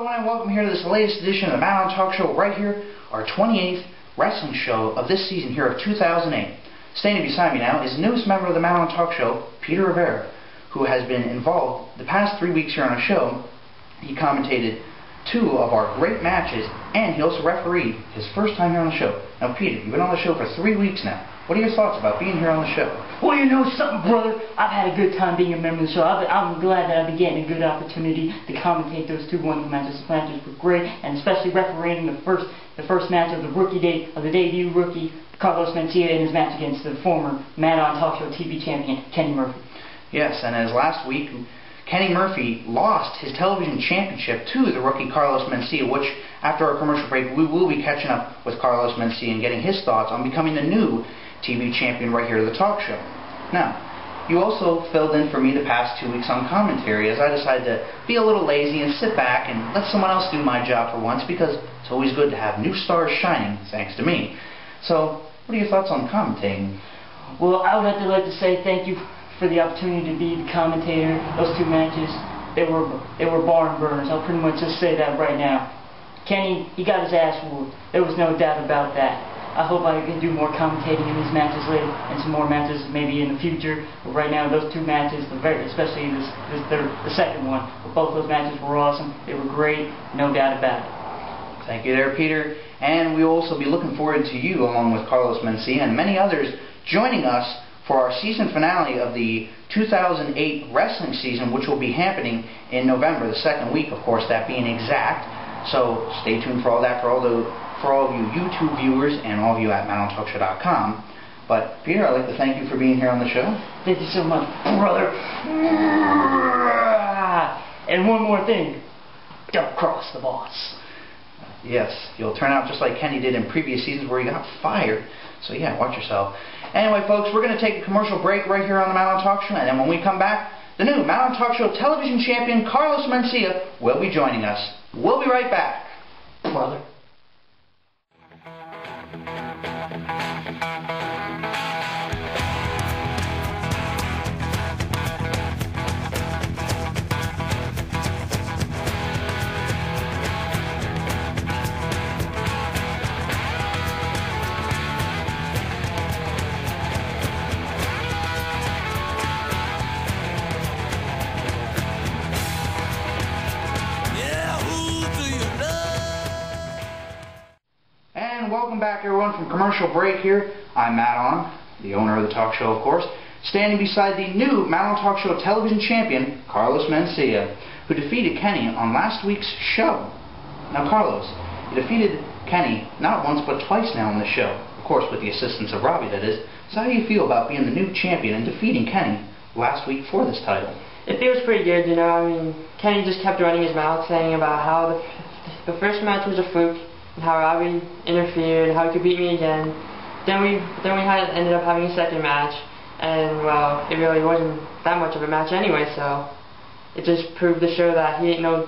everyone, and welcome here to this latest edition of the M.A.T.S Talk Show right here, our 28th wrestling show of this season here of 2008. Standing beside me now is the newest member of the M.A.T.S Talk Show, Peter Rivera, who has been involved the past 3 weeks here on the show. He commentated 2 of our great matches, and he also refereed his first time here on the show. Now, Peter, you've been on the show for 3 weeks now. What are your thoughts about being here on the show? Well, you know something, brother? I've had a good time being a member of the show. I'm glad that I've been getting a good opportunity to commentate those 2 wonderful matches. The matches were great, and especially refereeing the first match of the debut rookie, Carlos Mencia, in his match against the former M.A.T.S Talk Show TV champion, Kenny Murphy. Yes, and as last week, Kenny Murphy lost his television championship to the rookie Carlos Mencia, which, after our commercial break, we will be catching up with Carlos Mencia and getting his thoughts on becoming the new TV champion right here at the talk show. Now, you also filled in for me the past 2 weeks on commentary, as I decided to be a little lazy and sit back and let someone else do my job for once, because it's always good to have new stars shining, thanks to me. So, what are your thoughts on commentating? Well, I would like to say thank you for the opportunity to be the commentator. Those 2 matches, they were barn burners. I'll pretty much just say that right now. Kenny, he got his ass whooped. There was no doubt about that. I hope I can do more commentating in these matches later, and some more matches maybe in the future. But right now, those 2 matches, especially the second one, both those matches were awesome. They were great, no doubt about it. Thank you there, Peter. And we'll also be looking forward to you, along with Carlos Mencia and many others, joining us for our season finale of the 2008 wrestling season, which will be happening in November, the 2nd week, of course, that being exact. So stay tuned for all that, for all of you YouTube viewers and all of you at MattonsTalkShow.com. But Peter, I'd like to thank you for being here on the show. Thank you so much, brother. And one more thing, don't cross the boss. Yes, you'll turn out just like Kenny did in previous seasons where he got fired. So yeah, watch yourself. Anyway, folks, we're going to take a commercial break right here on the M.A.T.S Talk Show, and then when we come back, the new M.A.T.S Talk Show television champion Carlos Mencia will be joining us. We'll be right back, brother. Welcome back, everyone, from commercial break here. I'm Matt, the owner of the talk show, of course, standing beside the new M.A.T.S Talk Show television champion, Carlos Mencia, who defeated Kenny on last week's show. Now, Carlos, you defeated Kenny not once but twice now on the show, of course with the assistance of Robbie, that is. So how do you feel about being the new champion and defeating Kenny last week for this title? It feels pretty good, you know. I mean, Kenny just kept running his mouth saying about how the first match was a fluke, and how Robbie interfered, how he could beat me again. Then we ended up having a second match, and well, it really wasn't that much of a match anyway, so it just proved to show that he ain't no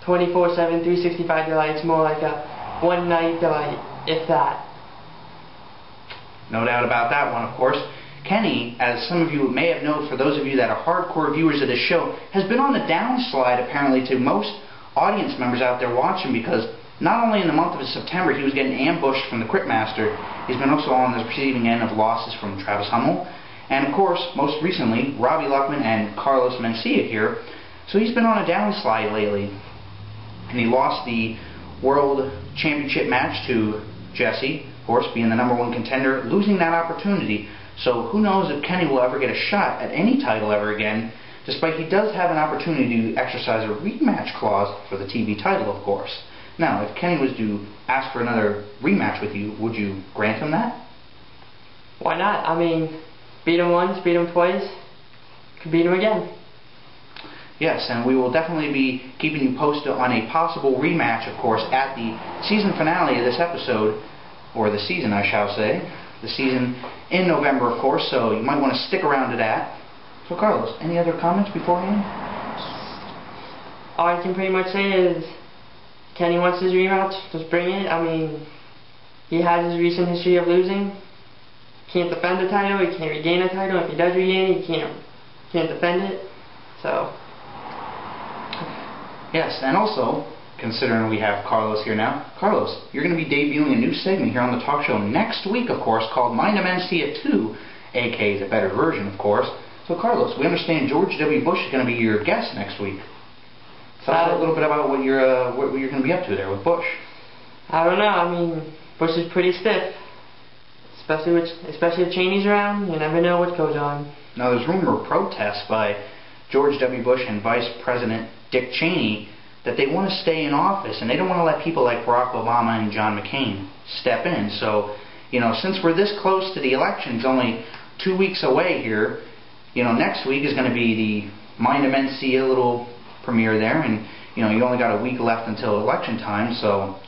24/7, 365 delight. It's more like a one-night delight, if that. No doubt about that one, of course. Kenny, as some of you may have known, for those of you that are hardcore viewers of this show, has been on the downslide apparently to most audience members out there watching, because not only in the month of September he was getting ambushed from the Cryptmaster, he's been also on the receiving end of losses from Travis Hummel, and of course, most recently, Robbie Luckman and Carlos Mencia here. So he's been on a downslide lately. And he lost the World Championship match to Jesse, of course, being the #1 contender, losing that opportunity. So who knows if Kenny will ever get a shot at any title ever again, despite he does have an opportunity to exercise a rematch clause for the TV title, of course. Now, if Kenny was to ask for another rematch with you, would you grant him that? Why not? I mean, beat him once, beat him twice, could beat him again. Yes, and we will definitely be keeping you posted on a possible rematch, of course, at the season finale of this episode, or the season, I shall say. The season in November, of course, so you might want to stick around to that. So, Carlos, any other comments beforehand? All I can pretty much say is, Kenny wants his rematch, just bring it. I mean, he has his recent history of losing. Can't defend the title, he can't regain the title. If he does regain it, he can't defend it. So Yes, and also, considering we have Carlos here now. Carlos, you're going to be debuting a new segment here on the talk show next week, of course, called Mind M.A.T.S 2, aka the better version, of course. So, Carlos, we understand George W. Bush is going to be your guest next week. Tell us a little bit about what you're going to be up to there with Bush. I don't know. I mean, Bush is pretty stiff, especially if Cheney's around. You never know what goes on. Now, there's rumor of protests by George W. Bush and Vice President Dick Cheney that they want to stay in office and they don't want to let people like Barack Obama and John McCain step in. So, since we're this close to the elections, only 2 weeks away here, next week is going to be the Mind M.A.T.S little premiere there, and you only got a week left until election time, so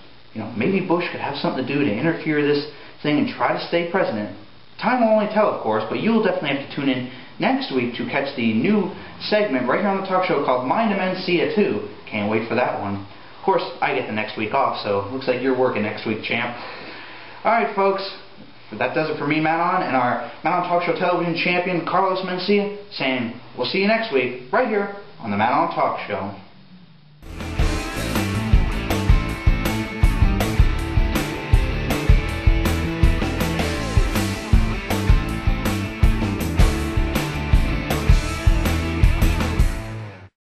maybe Bush could have something to do to interfere this thing and try to stay president. Time will only tell, of course, but you'll definitely have to tune in next week to catch the new segment right here on the talk show called Mind M.A.T.S 2. Can't wait for that one. Of course, I get the next week off, so it looks like you're working next week, champ. Alright, folks, that does it for me, Matt-On, and our Matt-On Talk Show television champion, Carlos Mencia, saying we'll see you next week, right here on the Matt-On Talk Show.